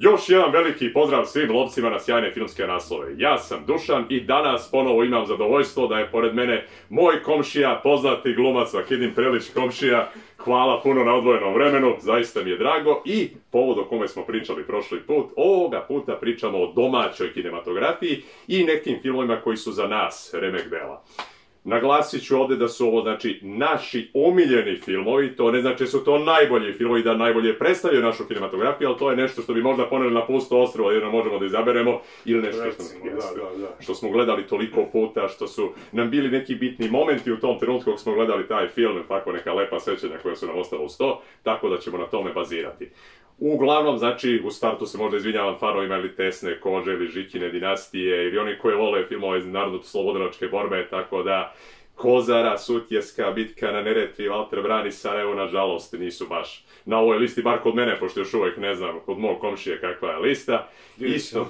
Još jedan veliki pozdrav svim lovcima na sjajne filmske naslove. Ja sam Dušan i danas ponovo imam zadovoljstvo da je pored mene moj komšija, poznati glumac Vahidin Prelić. Komšija, hvala puno na odvojenom vremenu, zaista mi je drago. I povod o kome smo pričali prošli put, ovoga puta pričamo o domaćoj kinematografiji i nekim filmovima koji su za nas remek dela. Naglasit ću ovdje da su ovo, znači, naši omiljeni filmovi, to ne znači da su to najbolji filmovi, da najbolje predstavljaju našu kinematografiju, ali to je nešto što bi možda poneli na pusto ostrvo, jer možemo da izaberemo, ili nešto što smo gledali toliko puta, što su nam bili neki bitni momenti u tom trenutku kako smo gledali taj film, tako neka lepa sećanja koja su nam ostala uz to, tako da ćemo na tome bazirati. Uglavnom, znači, u startu se možda izvinjavam fanovima ili Tesne kože ili Žikine dinastije ili oni koji vole filmove iz narodno-slobodanačke borbe, tako da Kozara, Sutjeska, Bitka na Neretvi, Valter brani Sarajevo, nažalost, nisu baš na ovoj listi, bar kod mene, pošto još uvijek ne znam kod mog komšije kakva je lista. Isto,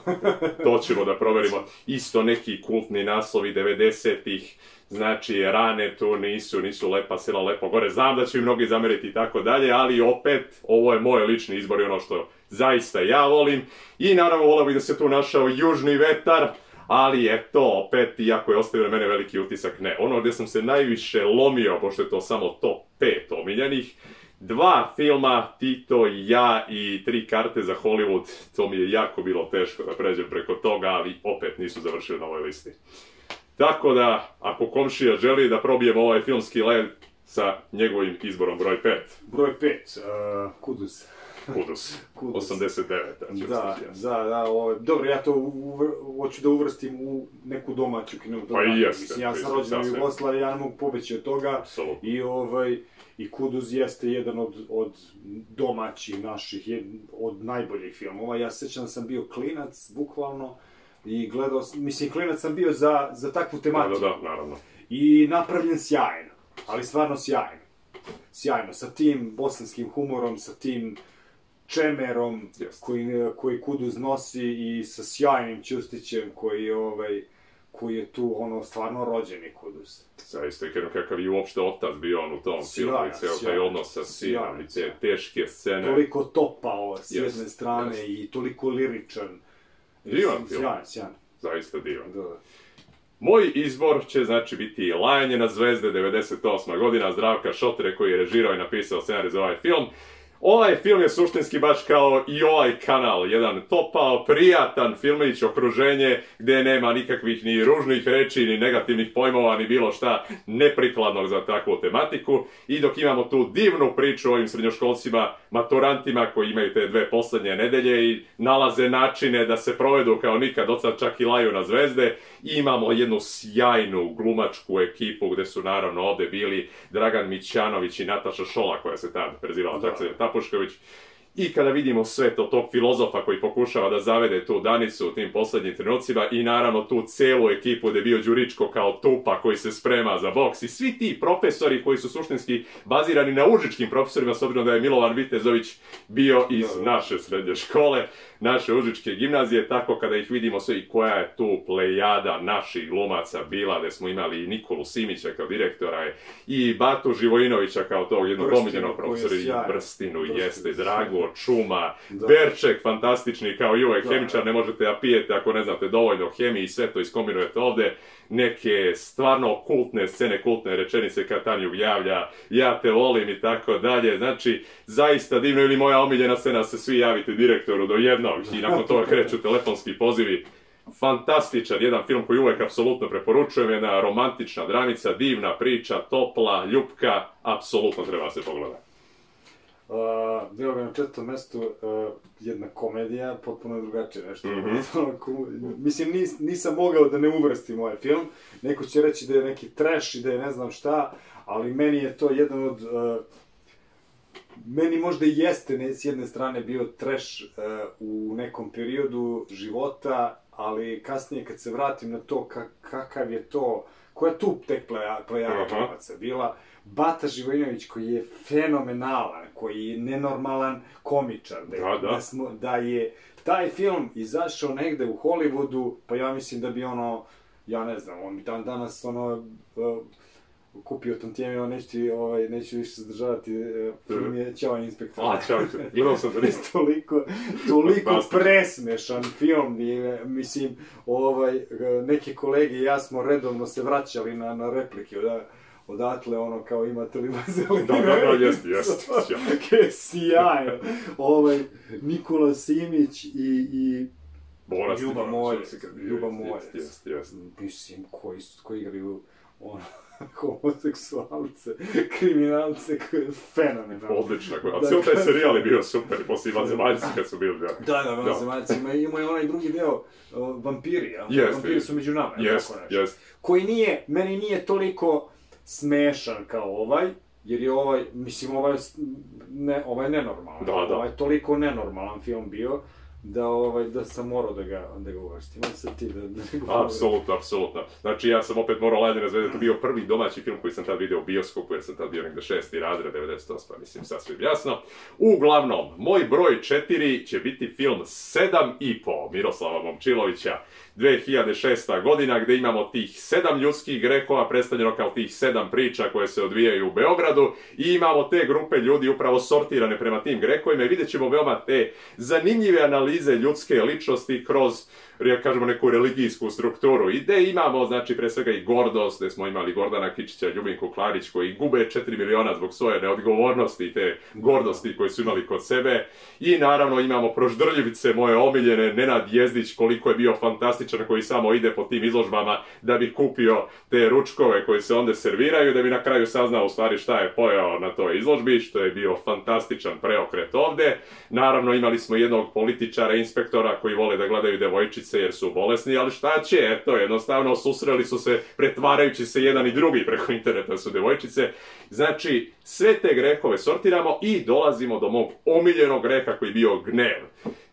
to ćemo da proverimo, isto neki kultni naslovi 90-ih, znači rane tu nisu Lepa sela, Lepo gore, znam da će mi mnogi zameriti i tako dalje, ali opet, ovo je moj lični izbor i ono što zaista ja volim. I naravno volio bih da se tu našao Južni vetar, ali eto, opet, iako je ostavio na mene veliki utisak, ne. Ono gdje sam se najviše lomio, pošto je to samo top 5 omiljenih, 2 filma, Tito i ja i 3 karte za Hollywood, to mi je jako bilo teško da pređem preko toga, ali opet nisu završili na ovoj listi. Tako da, ako komšija želi da probijemo ovaj filmski led sa njegovim izborom broj 5. Broj 5, Kuduz. Kuduz, 89. Dobro, ja to hoću da uvrstim u neku domaću kinematografiju. Pa jeste. Mislim, ja sam rođen u Jugoslaviji, ja ne mogu pobeći od toga. I Kuduz jeste jedan od domaćih naših, od najboljih filmova. Ja se sjećam da sam bio klinac, bukvalno, i gledao, mislim, klinac sam bio za takvu tematiku. Da, naravno. I napravljen sjajno, ali stvarno sjajno. Sjajno, sa tim bosanskim humorom, sa tim čemerom koji Kuduz nosi i sa sjajnim Ćustićem koji je tu stvarno rođeni Kuduz. Zaista, kakav je uopšte otac bio on u tom filmu i cijel taj odnos sa sinom i te teške scene. Toliko topao s jedne strane i toliko liričan. Divan film. Sjajan. Zaista divan. Moj izbor će znači biti Lajanje na zvezde, 98. godina, Zdravka Šotre koji je režirao i napisao scenarij za ovaj film. Ovaj film je suštinski baš kao i ovaj kanal, jedan topao, prijatan filmić, okruženje gdje nema nikakvih ni ružnih reči, ni negativnih pojmova, ni bilo šta neprikladnog za takvu tematiku. I dok imamo tu divnu priču o ovim srednjoškolcima, maturantima koji imaju te 2 posljednje nedelje i nalaze načine da se provedu kao nikad, od sad čak i laju na zvezde. I imamo jednu sjajnu glumačku ekipu gdje su naravno ovdje bili Dragan Mićanović i Nataša Šola koja se tad prezivala Tapušković. I kada vidimo sve to, tog filozofa koji pokušava da zavede tu Danicu u tim posljednjim trenucima i naravno tu celu ekipu gdje je bio Đuričko kao Tupa koji se sprema za boks i svi ti profesori koji su suštinski bazirani na užičkim profesorima, s obzirom da je Milovan Vitezović bio iz naše srednje škole, naše užičke gimnazije, tako kada ih vidimo sve i koja je tu plejada naših glumaca bila, gdje smo imali i Nikolu Simića kao direktora i Batu Živojinovića kao tog jednog omiljenog profesora i Brstinu, jeste, Drago Čuma, Berček, fantastični kao i uvek hemičar, ne možete da pijete ako ne znate dovoljno o hemiji i sve to iskombinujete ovdje. Neke stvarno kultne scene, kultne rečenice kad Tanjug javlja, ja te volim i tako dalje, znači zaista divno. Ili moja omiljena scena, se svi javite direktoru do jednog i nakon toga kreću telefonski pozivi. Fantastičan, jedan film koji uvek apsolutno preporučujem, jedna romantična dramica, divna priča, topla, ljupka, apsolutno treba se pogledati. Bilo ga na 4. mjestu jedna komedija, potpuno drugačije nešto. Mislim, nisam mogao da ne uvrstim ovaj film. Neko će reći da je neki trash i da je ne znam šta, ali meni je to jedan od... Meni možda i jeste s jedne strane bio trash u nekom periodu života, ali kasnije kad se vratim na to kakav je to, koja tu tek plejada glumaca bila, Bata Živojinović koji je fenomenalan, koji je nenormalan komičar, da je taj film izašao negde u Hollywoodu, pa ja mislim da bi ja ne znam, on bi danas kupio tantijeme, neću više zadržavati, film je Ćao inspektor. Ćao, gledao sam da nisi. Toliko presmešan film, mislim, neke kolege i ja smo redovno se vraćali na replike, odatle kao imate li vazelina. Da, jest. Sjajno. Nikola Simić i Ljuba Morac. Mislim, koji igraju homoseksualce, kriminalce, koji je fenomenalno. Odlično, a cijel taj serijal je bio super, poslije Vanzemaljci kad su bili. Da, Vanzemaljci, ima i onaj drugi deo, vampiri, vampiri su među nama. Jest. Koji meni nije toliko smešan kao jer je mislim, ovaj nenormalan. Ovaj je toliko nenormalan film bio, da sam morao da ga uvrstim. Apsolutno. Znači, ja sam opet morao lajde razvedati, to bio prvi domaći film koji sam tad vidio u bioskopu, jer sam tad bio negde 6. razred, 98, mislim, sasvim jasno. Uglavnom, moj broj 4 će biti film 7,5 Miroslava Momčilovića, 2006. godina, gde imamo tih 7 ljudskih grehova, predstavljeno kao tih 7 priča koje se odvijaju u Beogradu, i imamo te grupe ljudi upravo sortirane prema tim grehovima i vidjet ćemo veoma te zanimljive analize ljudske ličnosti kroz, kažemo, neku religijsku strukturu. I gde imamo, znači, pre svega i gordost, gde smo imali Gordana Kičića, Ljubinku Klarić, koji gube 4 miliona zbog svoje neodgovornosti i te gordosti koje su imali kod sebe. I naravno imamo proždrljivice moje omiljene, Nenad Jezdić, koliko je bio fantastičan, koji samo ide po tim izložbama da bi kupio te ručkove koji se onda serviraju, da bi na kraju saznao u stvari šta je pojeo na toj izložbi, što je bio fantastičan preokret ovde. Naravno imali smo jednog političara, inspektora, koji vole da gledaju devojčice jer su bolesni, ali šta će, eto, jednostavno susreli su se pretvarajući se jedan i drugi preko interneta su devojčice. Znači, sve te grehove sortiramo i dolazimo do mog omiljenog greha koji je bio gnev.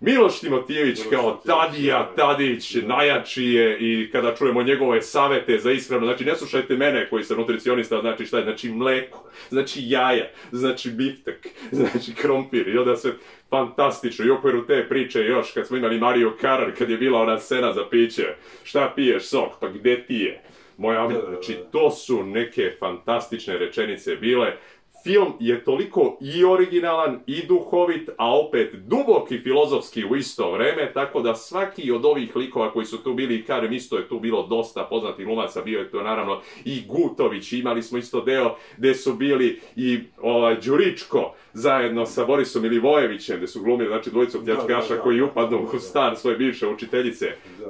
Miloš Timotijević kao Tadija Tadić, najjači je, i kada čujemo njegove savete za ishranu, znači ne slušajte mene koji sam nutricionista, znači šta je, znači mleko, znači jaja, znači biftek, znači krompir, i onda sve fantastično. I u okviru te priče još, kad smo imali Mariju Karar, kad je bila ona scena za piće, šta piješ, sok, pa gde ti je? Znači, to su neke fantastične rečenice bile. Film je toliko i originalan, i duhovit, a opet dubok i filozofski u isto vreme, tako da svaki od ovih likova koji su tu bili, i kažem, isto je tu bilo dosta poznatih glumaca, bio je tu naravno i Gutović, imali smo isto deo gde su bili i Đuričko, zajedno sa Borisom Milivojevićem, gde su glumili, znači, dvojicu pljačkaša koji upadnu u stan svoje bivše učiteljice.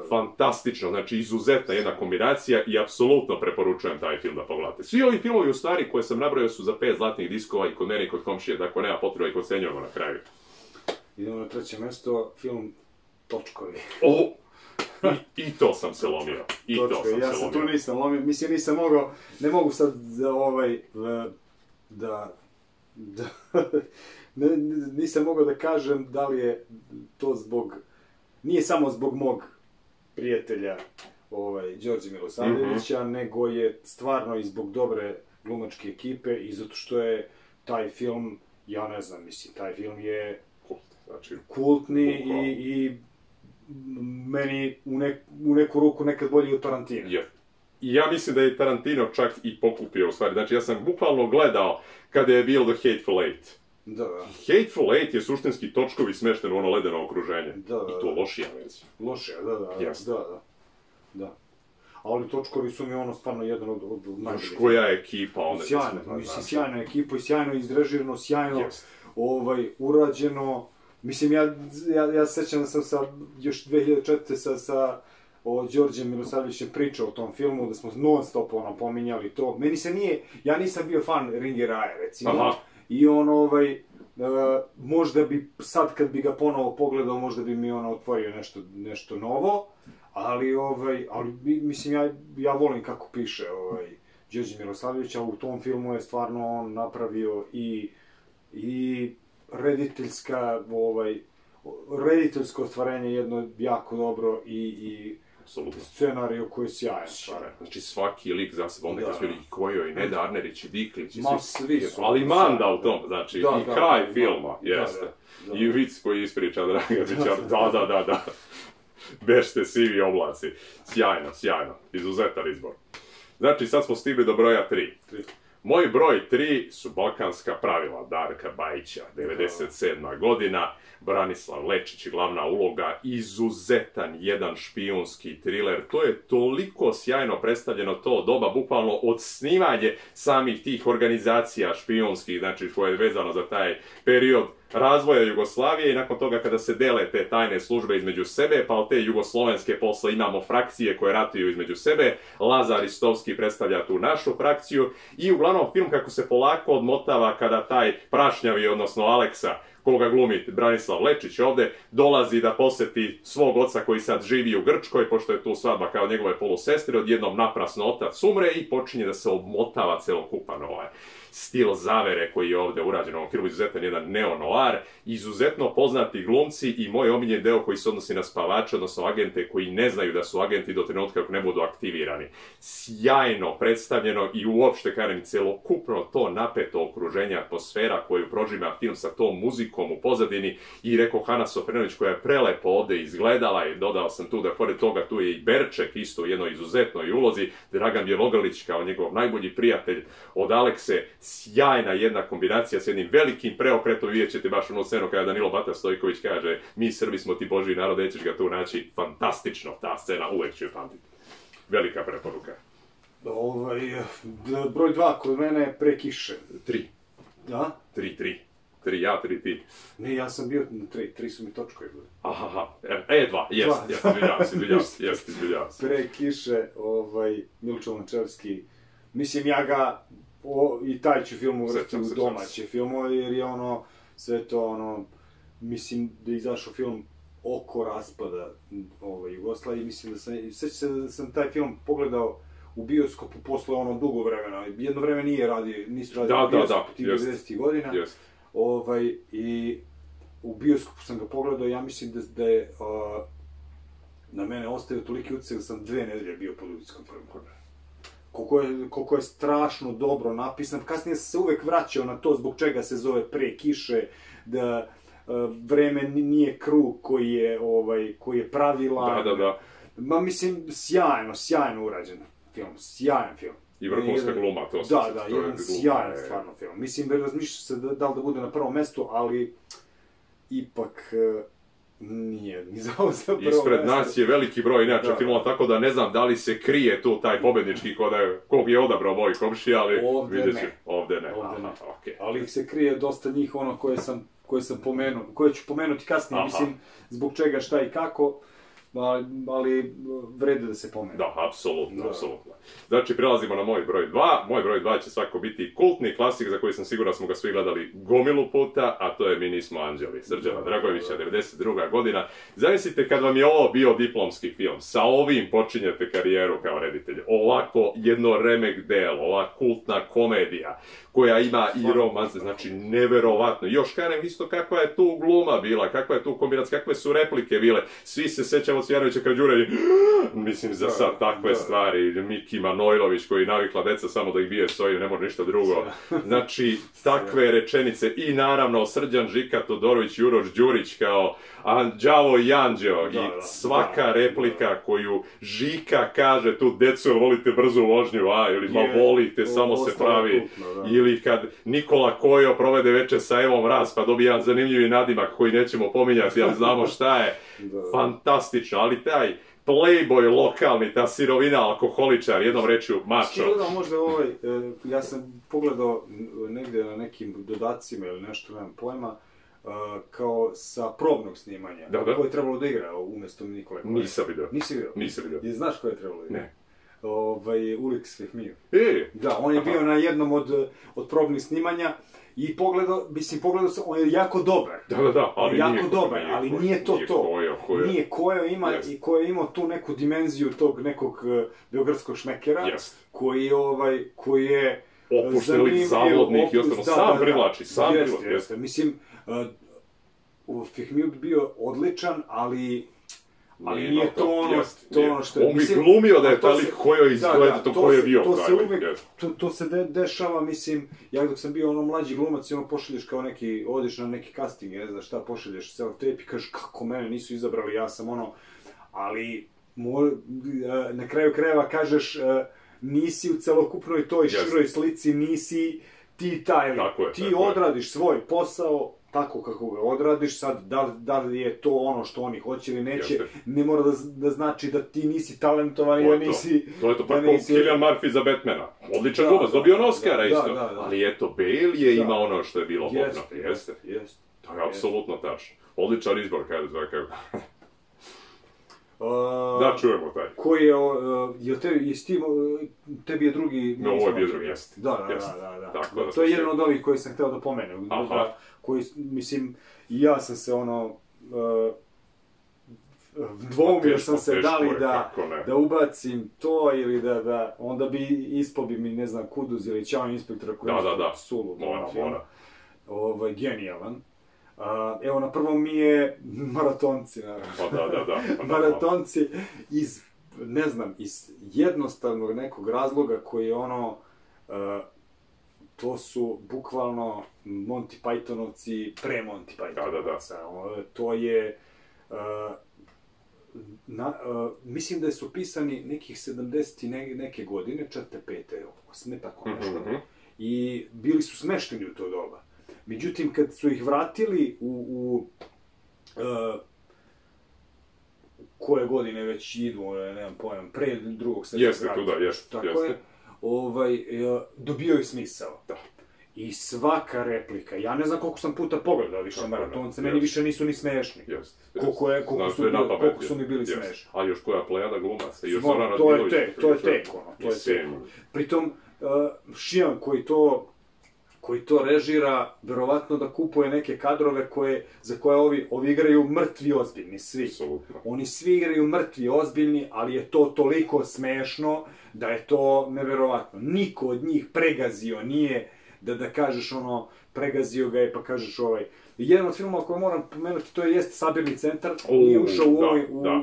Fantastično, znači, izuzetna jedna kombinacija i apsolutno preporučujem taj film da pogledate. Svi ovi filmovi, u stvari, koje sam nabrojao, su za 5 zlatnih diskova i kod mene i kod komšije, dakle, nema potreba i ocenjujemo na kraju. Idemo na treće mesto, film Točkovi. I to sam se lomio. Ja se tu nisam lomio, mislim, nisam mogao, ne mogu sad nisam mogao da kažem da li je to nije samo zbog mog prijatelja Đorđe Milosavljevića, nego je stvarno i zbog dobre glumačke ekipe i zato što je taj film, ja ne znam, mislim, taj film je kultni i meni u neku ruku nekad bolji od Tarantina. I ja mislim da je Tarantino čak i pokupio, u stvari. Znači, ja sam bukvalno gledao kada je bilo The Hateful Eight. Hateful Eight je suštinski Točkovi smešten u ono ledeno okruženje. I to lošija verzija. Lošija, da. Ali Točkovi su mi ono stvarno jedan od najboljih. Koja ekipa, onda. Sjajna ekipa i sjajno izrežirano, sjajno urađeno. Mislim, ja sećam da sam još 2004. sa Đorđem Milosavljevićem pričao o tom filmu, da smo non stop pominjali to. Ja nisam bio fan Ringeraja, recimo. I možda bi sad kad bi ga ponovo pogledao, možda bi mi otvorio nešto novo. Ali, mislim, ja volim kako piše Đorđe Milosavljević, a u tom filmu je stvarno on napravio i rediteljsko ostvarenje jedno jako dobro i scenariju koji je sjajan. Znači svaki lik za sebe, onda kad su bili i Kojo, i Neda Arnerić, i Diklić, svi su. Ali Manda u tom, znači, i kraj filma, jeste. I vic koji ispriča Dragan Bićar, da. Bešte sivi oblaci. Sjajno, izuzetan izbor. Znači, sad smo stigli do broja 3. Moj broj 3 su Balkanska pravila Darka Bajića, 97. godina, Branislav Lečić, glavna uloga, izuzetan jedan špijunski triler. To je toliko sjajno predstavljeno to doba, bukvalno od snimanje samih tih organizacija špijunskih, znači koje je vezano za taj period razvoja Jugoslavije i nakon toga kada se dele te tajne službe između sebe, pa od te jugoslovenske posle imamo frakcije koje ratuju između sebe, Lazar Istovski predstavlja tu našu frakciju i uglavnom film kako se polako odmotava kada taj prašnjavi, odnosno Aleksa, koga glumi Branislav Lečić ovde, dolazi da poseti svog oca koji sad živi u Grčkoj, pošto je tu svadba kao njegove polusestre, odjednom naprasno otac umre i počinje da se obmotava celokupan ovaj stil zavere koji je ovde urađen u ovom filmu, izuzetan jedan neo-noir, izuzetno poznati glumci i moj omiljen deo koji se odnosi na spavače, odnosno agente koji ne znaju da su agenti do trenutka kako ne budu aktivirani. Sjajno predstavljeno i uopšte, kažem, celokupno to napeto okruženje, atmosfera koju prožima film sa tom muzikom u pozadini i rekao Hana Sofrenović koja je prelepo ovde izgledala i dodao sam tu da pored toga tu je i Berček isto u jednoj izuzetnoj ulozi, Dragan Bjelogrlić kao njegov najbolji prijatelj od Alekse, sjajna jedna kombinacija s jednim velikim preokretom, vidjet ćete baš onu scenu kada Danilo Bata Stojković kaže mi Srbi smo ti Božji narod, nećeš ga tu naći, fantastično ta scena, uvek ću je pamtiti. Velika preporuka. Broj 2 kod mene je Pre kiše. 3. Da? 3 ja, 3 ti. Ne, ja sam bio na 3 su mi točkovi bili. Aha, 2, izbiljavam se. Pre kiše, Milčo Lančevski, mislim ja ga i taj ću film uvrstiti u domaće filmove, jer je sve to mislim da je izašao film oko raspada Jugoslavije, mislim da sam taj film pogledao u bioskopu posle dugo vremena, jedno vreme nisu radili bioskop tih 90-ih godina, i u bioskopu sam ga pogledao, ja mislim da je na mene ostavio toliki utisak da sam 2 nedelje bio pod utiskom prvog. Koliko je strašno dobro napisan. Kasnije sam se uvek vraćao na to zbog čega se zove Pre kiše, da vreme nije krug koji je pravilan. Ma mislim, sjajno urađen film, sjajan film. I vrhunska gluma, to se... Da, jedan sjajan stvarno film. Mislim, razmišljaš se da li da bude na prvom mestu, ali ipak... Nije, ni za ovo za prvo mesto. Ispred nas je veliki broj inače filmova, tako da ne znam da li se krije tu taj pobednički kog je odabrao moj komšija, ali vidjet ću. Ovde ne. Ali se krije dosta njih koje sam pomenuo, koje ću pomenuti kasnije, mislim, zbog čega, šta i kako, ali vrede da se pomenu. Da, apsolutno. Znači, prelazimo na moj broj 2. Moj broj 2 će svako biti kultni klasik za koji sam siguran da smo ga svi gledali gomilu puta, a to je Mi nismo anđeli, Srđana Dragojevića, 92. godina. Zamislite kad vam je ovo bio diplomski film, sa ovim počinjete karijeru kao reditelj. Ovako jedno remek delo, ova kultna komedija koja ima i romance, znači neverovatno. Još kažem isto kakva je tu gluma bila, kakva je tu kombinacija, kakve su replike bile. Svi se sećamo Cvijanovića Krađura i mislim za sad takve stvari. Miki Manojlović koji navikla deca samo da ih bije s ovim, ne može ništa drugo. Znači, takve rečenice i naravno Srđan Žika Todorović, Uroš Đurić kao Đavo i Anđeo i svaka replika koju Žika kaže tu, deco, volite brzu vožnju, ili ma volite, samo se pravi. Ili kad Nikola Kojo provede veče sa Evom Ras pa dobije jedan zanimljivi nadimak koji nećemo pominjati, ali znamo šta je. Fantastično, ali taj playboy lokalni, ta sirovina alkoholičar, jednom rečju mačo. Skidao možda ja sam pogledao negde na nekim dodacima ili nešto, nemam pojma, kao sa probnog snimanja. Ko je trebalo da igra umjesto Nikole Koje? Nisam vidio. Nisi vidio? I znaš ko je trebalo da igra? Ne. Uliks Fehmiju. Da, on je bio na jednom od probnih snimanja i pogledao sam, on je jako dobar. Ali jako dobar, ali nije to. Nije Kojo ima i Kojo je imao tu neku dimenziju tog nekog beogradskog šmekera, koji je opušteni zavodnik i ostalo, sam privlači. Jeste. Mislim, Fehmiju bi bio odličan, ali nije to ono što je... On bi glumio da je taj lik Kojo izgleda, to Kojo je bio pravi. To se dešava, mislim, ja dok sam bio mlađi glumac i pošalješ kao neki, odiš na neki casting, ne znam šta, pošalješ self tape i kažeš kako mene nisu izabrali, ja sam ali na kraju krajeva kažeš nisi u celokupnoj toj široj slici, nisi ti taj, ti odradiš svoj posao tako kako ga odradiš, sad da li je to ono što oni hoće ili neće, ne mora da znači da ti nisi talentovan i da nisi... To je to, pa kao Cillian Murphy za Batmana. Odličan glumac, dobio on Oscara isto. Ali eto, Bale je imao ono što je bilo hodno. Jeste. To je apsolutno tačno. Odličan izbor, kada zvakaju. Da, čujemo taj. Koji je, tebi je drugi... No, ovo je bio drugi, jeste. Da. To je jedan od ovih koji sam htio da pomenem. Koji, mislim, ja sam se dvoumio sam se da li da ubacim to ili da onda bi ispao bi mi, ne znam, Kuduz ili Ćao inspektora koji je sulud. Mora. Genijalan. Evo, na prvom mi je Maratonci, naravno. Maratonci iz, ne znam, iz jednostavnog nekog razloga koji je to su bukvalno Monty Pythonovci pre Monty Pythonovca. To je... mislim da su pisani nekih 70 i neke godine, 45. 8. tako nešto. I bili su smešteni u to doba. Međutim, kad su ih vratili u koje godine već idu, nemam pojam, pre drugog svjetskog rata. Jeste. Dobijaju smisao. I svaka replika, ja ne znam koliko sam puta pogledao više Maratonce, meni više nisu ni smešni. Koliko su mi bili smešni. Ali još koja plejada glumaca. To je tek. Pritom, Šijan koji to režira, verovatno da kupuje neke kadrove za koje ovi igraju mrtvi ozbiljni, svi. Oni svi igraju mrtvi ozbiljni, ali je to toliko smešno da je to neverovatno. Niko od njih pregazio nije, da kažeš pregazio ga je pa kažeš Jedan od filmova koji moram pomenuti, to je Sabirni centar, nije ušao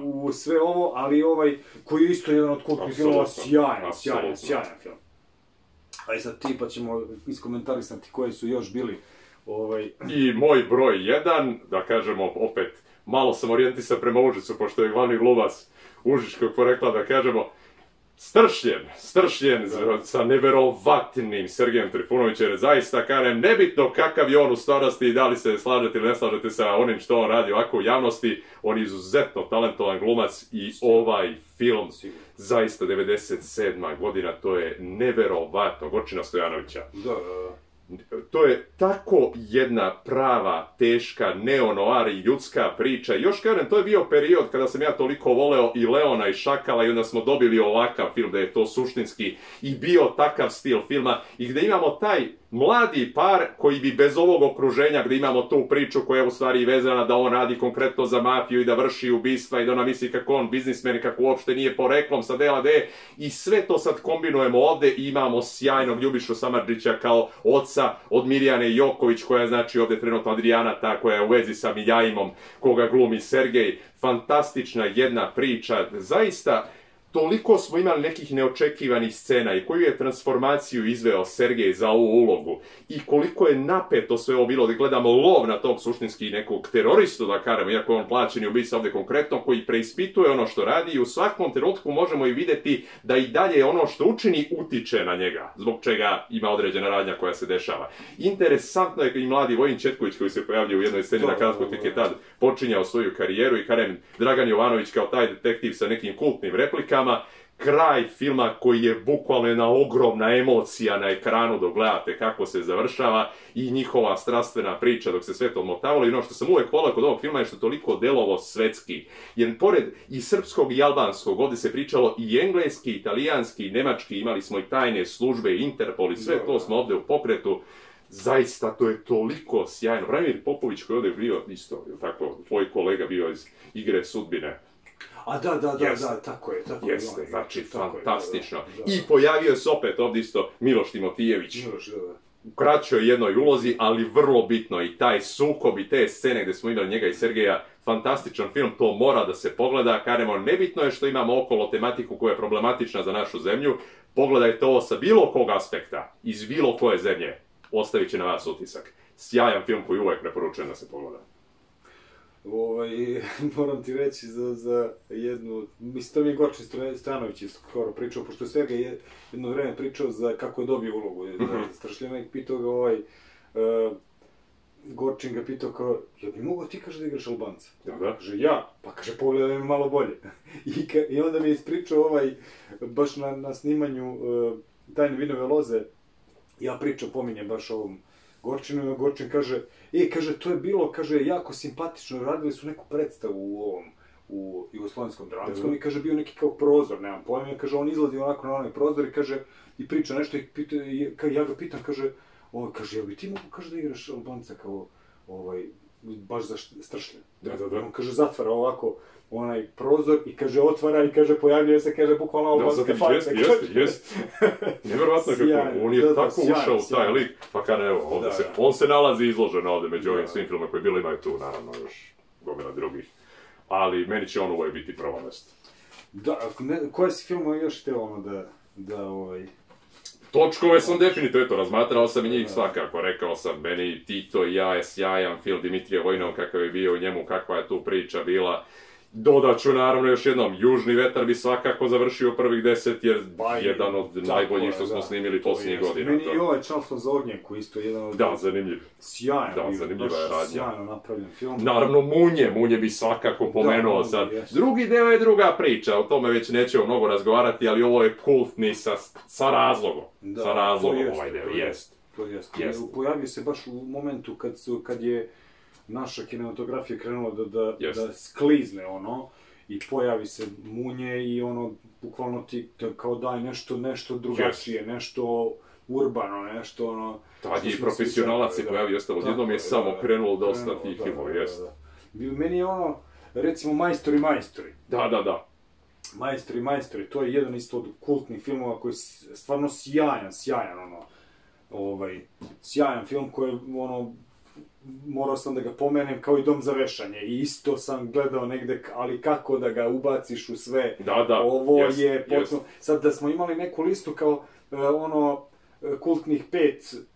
u sve ovo, ali koji je isto jedan od kultnih filmova, sjajan film. Aj sad ti, pa ćemo iskomentarisati koji su još bili. I moj broj 1, da kažemo opet, malo sam orijentisan prema Užicu, pošto je glavni glumac užičkog porekla, da kažemo, stršljen sa neverovatnim Sergejem Trifunovićem, jer zaista kažem, nebitno kakav je on u stvarnosti i da li se slažete ili ne slažete sa onim što on radi ovako u javnosti, on je izuzetno talentovan glumac i ovaj film, zaista 97. godina, to je neverovatno, Gorčina Stojanovića. To je tako jedna prava, teška, neo-noir i ljudska priča. I još kažem, to je bio period kada sam ja toliko voleo i Leona i Šakala i onda smo dobili ovakav film, da je to suštinski i bio takav stil filma i gde imamo taj mladi par koji bi bez ovog okruženja, gde imamo tu priču koja je u stvari vezana da on radi konkretno za mafiju i da vrši ubistva i da ona misli kako on biznismen i kako uopšte nije poreklom sa dela D i sve to sad kombinujemo ovde i imamo sjajnog Ljubišu Samardžića kao oca od Mirjane Joković koja je znači ovde trenutno Adrijana, ta koja je u vezi sa Miljajimom koga glumi Sergej. Fantastična jedna priča, zaista toliko smo imali nekih neočekivanih scena i koju je transformaciju izveo Sergej za ovu ulogu i koliko je napeto sve ovo bilo da gledamo lov na tog suštinski nekog teroristu, da kažemo, iako je on plaćeni ubica ovde konkretno, koji preispituje ono što radi i u svakom trenutku možemo i videti da i dalje ono što učini utiče na njega, zbog čega ima određena radnja koja se dešava. Interesantno je i mladi Vojin Četković koji se pojavljaju u jednoj sceni na kratko tek je tad počinjao svoju karijeru i kažem Dragan Jovanović kao taj detektiv sa nekim kultnim replikama. Kraj filma koji je bukvalno jedna ogromna emocija na ekranu dok gledate kako se završava i njihova strastvena priča dok se sve to odmotavalo i ono što sam uvek volao kod ovog filma je što je toliko delovo svetski. Jer pored i srpskog i albanskog ovde se pričalo i engleski, italijanski, nemački, imali smo i tajne službe, Interpol i sve to smo ovde u pokretu. Zaista, to je toliko sjajno. Branimir Popović koji je ovde bio isto, tako, tvoj kolega bio iz Igre sudbine. A da, tako je. Jeste, znači, fantastično. I pojavio se opet ovdje isto Miloš Timotijević. U kraćoj jednoj ulozi, ali vrlo bitno i taj sukob i te scene gde smo imali njega i Sergeja, fantastičan film, to mora da se pogleda. Kažemo, nebitno je što imamo okolo tematiku koja je problematična za našu zemlju, pogledajte ovo sa bilo kog aspekta, iz bilo koje zemlje, ostavit će na vas utisak. Sjajan film koji uvek preporučujem da se pogleda. Moram ti reći za jednu, mislim to mi je Gorčin Stranović skoro pričao, pošto je svega jedno vreme pričao za kako je dobio ulogu za Strašljenak, pitao ga Gorčin ga pitao kao, ja bi mogao ti kaže da igraš Albanca? Kaže ja, pa kaže pogledaj me malo bolje. I onda mi je ispričao baš na snimanju Tajne vinove loze, ja pominjem baš ovom Gorčinu, i Gorčin kaže, kaže, to je bilo, kaže, jako simpatično, radili su neku predstavu u Jugoslovenskom dramskom i kaže, bio neki kao prozor, nemam pojma, kaže, on izlazi onako na onaj prozor i kaže, i priča nešto i ja ga pitam, kaže, jel bi ti mogu, kaže, da igraš Albanca kao, baš za Stršljen? On kaže, zatvara ovako onaj prozor i kaže, otvara i kaže, pojavljuje se, kaže, bukvalno albanska faca. Jeste. Nevjerovatno kako, on je tako ušao u taj lik, pa kada evo, on se nalazi izložen ovde među ovim svim filmima koji bili, imaju tu, naravno, još gomila drugih, ali meni će on uvijek biti prvo mesto. Da, koje si filmove još teo da Točkove sam definitivno, razmatrao sam i njih svakako, rekao sam, meni Tito i ja je sjajan film Dimitrija Vojinov, kakav je bio u njemu, kakva je tu priča bila. Dodat ću naravno još jednom, Južni vetar bi svakako završio prvih 10, jer jedan od najboljih što smo snimili posljednjih godina. Meni i ovaj Charleston za ognjenku isto jedan od... Da, zanimljiv. Sjajan bio, zanimljiva je radnja. Sjajno napravljen film. Naravno Munje bi svakako pomenuo sad. Drugi deo je druga priča, o tome već nećemo mnogo razgovarati, ali ovo je kultni sa razlogom. Sa razlogom ovaj deo, jest. To jest. Pojavio se baš u momentu kad je naša kinematografija krenula da sklizne i pojavi se Munje i bukvalno ti kao daj nešto drugačije, nešto urbano, nešto Tad je i profesionalac se pojavio, odjednom je samo krenulo dosta tih filmova, jest. Meni je recimo Majstori. Da. Majstori, to je jedan isto od kultnih filmova koji je stvarno sjajan, sjajan film koji je morao sam da ga pomenem kao i Dom za vešanje i isto sam gledao negde, ali kako da ga ubaciš u sve, ovo je potpuno... Sad da smo imali neku listu kao kultnih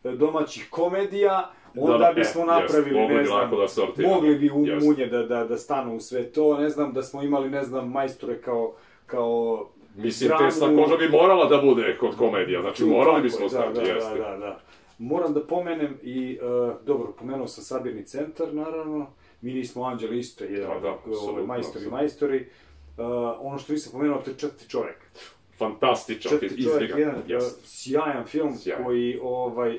5 domaćih komedija, onda bismo napravili, ne znam, mogli bi u Munje da stanu u sve to, ne znam, da smo imali, ne znam, Majstore kao... Mislim, Tesla koža bi morala da bude kod komedija, znači morali bismo staviti, jeste. Da. Moram da pomenem i, dobro, pomenuo sam Sabirni centar, naravno, Mi nismo anđeli isto, jedan majstori. Ono što nisam pomenuo, to je Četvrti čovjek. Fantastičan film, izgleda. Jedan sjajan film koji,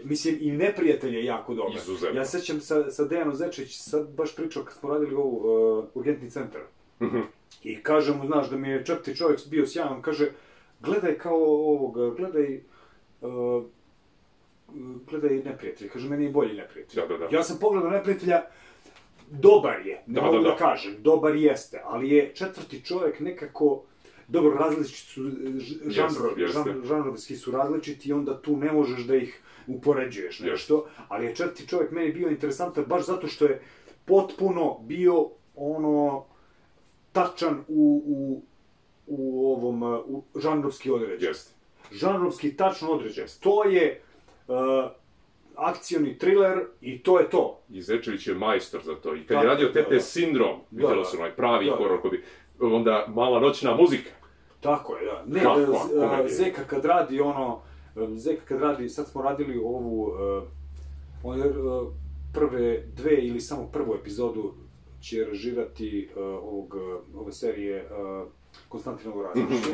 mislim, i Neprijatelj je jako dobar. Izuzetno. Ja sećam sa Dejanom Zečević, sad baš pričao kad smo radili ovu Urgentni centar. I kaže mu, znaš, da mi je Četvrti čovjek bio sjajan, on kaže, gledaj kao ovoga, gledaj Neprijatelj, kaže, meni je bolji Neprijatelj. Ja sam pogledao Neprijatelja, dobar je, ne mogu da kažem, dobar jeste, ali je Četvrti čovjek nekako, dobro, različiti su žanrovski su različiti i onda tu ne možeš da ih upoređuješ nešto, ali je Četvrti čovjek meni bio interesantan baš zato što je potpuno bio tačan u žanrovski određen. Žanrovski tačno određen. To je akcioni thriller i to je to. I Zečević je majstor za to. I kad je radio Tete Sindrom, vidjelo se onaj pravi horor, onda Mala noćna muzika. Tako je, da. Ne, Zeka kad radi, sad smo radili ovu, prve dve ili samo prvu epizodu će režirati ove serije Konstantinovo različite.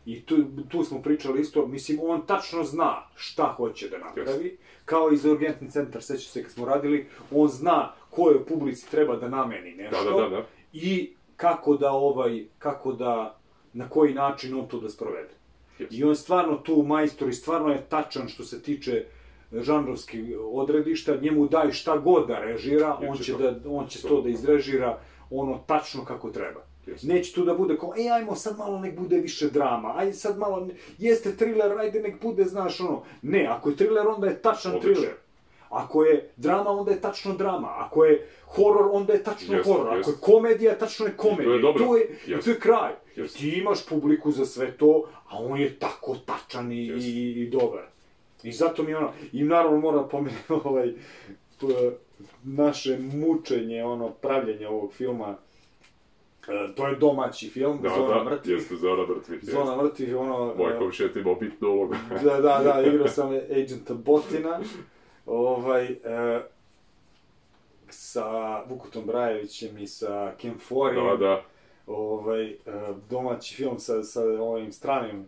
I tu smo pričali isto, mislim, on tačno zna šta hoće da napravi, kao i za Urgentni centar, sećam se kad smo radili, on zna kojoj publici treba da nameni nešto i kako da, na koji način on to da sprovede. I on stvarno tu majstor i stvarno je tačan što se tiče žanrovskih odredišta, njemu daj šta god da režira, on će to da izrežira ono tačno kako treba. Neće tu da bude kao, ajmo sad malo nek bude više drama, ajde sad malo, jeste thriller, ajde nek bude, znaš ono. Ne, ako je thriller, onda je tačan thriller. Ako je drama, onda je tačno drama. Ako je horor, onda je tačno horor. Ako je komedija, tačno je komedija. I to je kraj. I ti imaš publiku za sve to, a on je tako tačan i dobar. I zato mi i naravno moram pomenuti naše mučenje, pravljenje ovog filma, to je domaći film, Zona mrtvih. Jeste, Zona mrtvih. Zona mrtvih, Moj komšija ti imao bitnu ulogu. Da, igrao sam agenta Botina, sa Vukotom Brajevićem i sa Kem Forijem. Da. Domaći film sa ovim stranim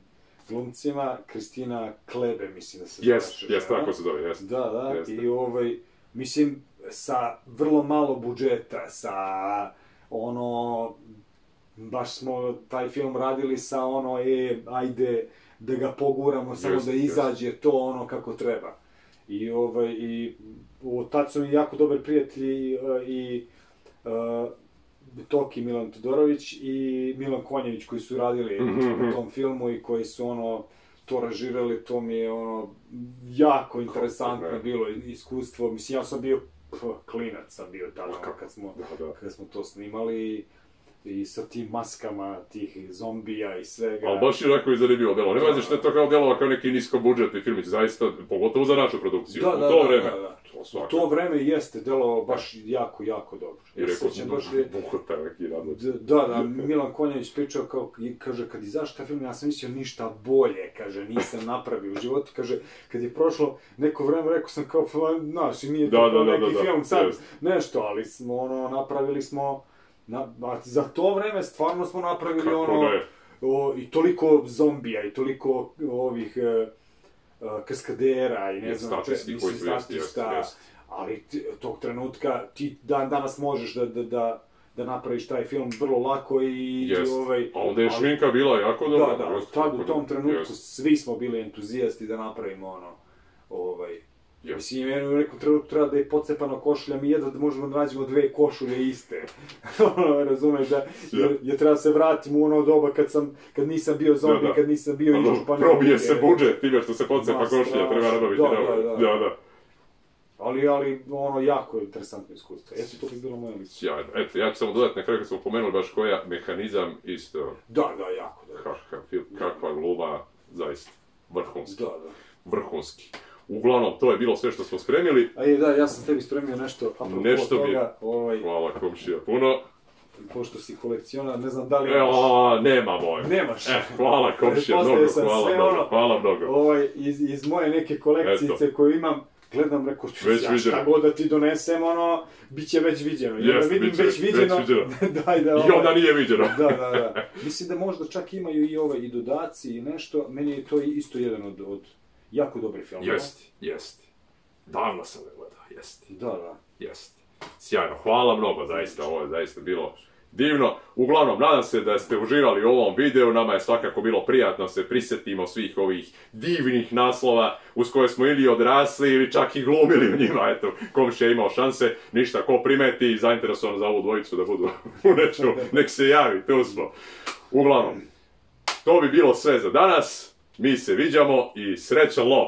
glumcima, Kristina Klebe, mislim da se zove. Jest, tako se zove, jest. Da, i mislim, sa vrlo malo budžeta, sa baš smo taj film radili sa ajde da ga poguramo, samo da izađe to kako treba. I tad su mi jako dobri prijatelji i Toki Milan Todorović i Milan Konjević koji su radili u tom filmu i koji su to režirali, to mi je jako interesantno bilo iskustvo. Mislim, ja sam bio klinac, sam bio tada kad smo to snimali i sa tim maskama tih zombija i svega. Ali baš je onako i zanimljivo delo. Nema znači što je to kao delova kao neki niskobudžetni filmić, zaista, pogotovo za našu produkciju. U to vreme. U to vreme jeste delo baš jako, jako dobro. I rekao sam Vuhota neki radnici. Da, Milan Konjević pričao kao, kaže, kad izašao taj film, ja sam mislio ništa bolje, kaže, nisam napravio u životu, kaže, kad je prošlo neko vreme, rekao sam kao, znaš, i nije to neki film sad, nešto, ali smo, napravili smo, za to vreme stvarno smo napravili i toliko zombija i toliko ovih kaskadera i ne znam, statista, ali tog trenutka ti danas možeš da napraviš taj film vrlo lako i... A onda je šminka bila jako dobra. Da, tad u tom trenutku svi smo bili entuzijasti da napravimo mislim, u nekom trenutku treba da je pocepano košulja, mi jedva da možemo da nađemo dve košulje iste. Razumeš da, jer treba se vratim u ono doba kad nisam bio zombi, kad nisam bio iščupan. Probije se budžet time što se pocepa košulja, treba nabaviti novo. Da. Ali, jako interesantno iskustvo. Eto, to bi bilo moje lice. Sjajno. Eto, ja ću samo dodati na kraju kad smo pomenuli baš koja mehanizam isto. Da, jako dobro. Kakva gluma, zaista, vrhunski. Da. Vrhunski. Uglavnom, to je bilo sve što smo spremili. Ja sam tebi spremio nešto, apropo toga. Hvala komšija puno. Pošto si kolekcionar, ne znam da li imaš. Nema moj. Nemaš. Hvala komšija, hvala mnogo. Iz moje neke kolekcijice koju imam, gledam, rekao, šta god da ti donesem, bit će već viđeno. Jest, vidim već viđeno. I onda nije viđeno. Da. Mislim da možda čak imaju i dodaci i nešto, meni je to isto jedan od jako dobri film. Jesti. Davno sam ga gledao, jesti. Da. Jesti. Sjajno, hvala mnogo, zaista, ovo je zaista bilo divno. Uglavnom, nadam se da ste uživali u ovom videu, nama je svakako bilo prijatno se prisjetimo svih ovih divnih naslova uz koje smo ili odrasli ili čak i glumili u njima, eto, komšija je imao šanse, ništa, ko primeti i zainteresovan za ovu dvojicu da budu u nečemu, nek se javi, tu smo. Uglavnom, to bi bilo sve za danas. Mi se viđamo i srećan lov!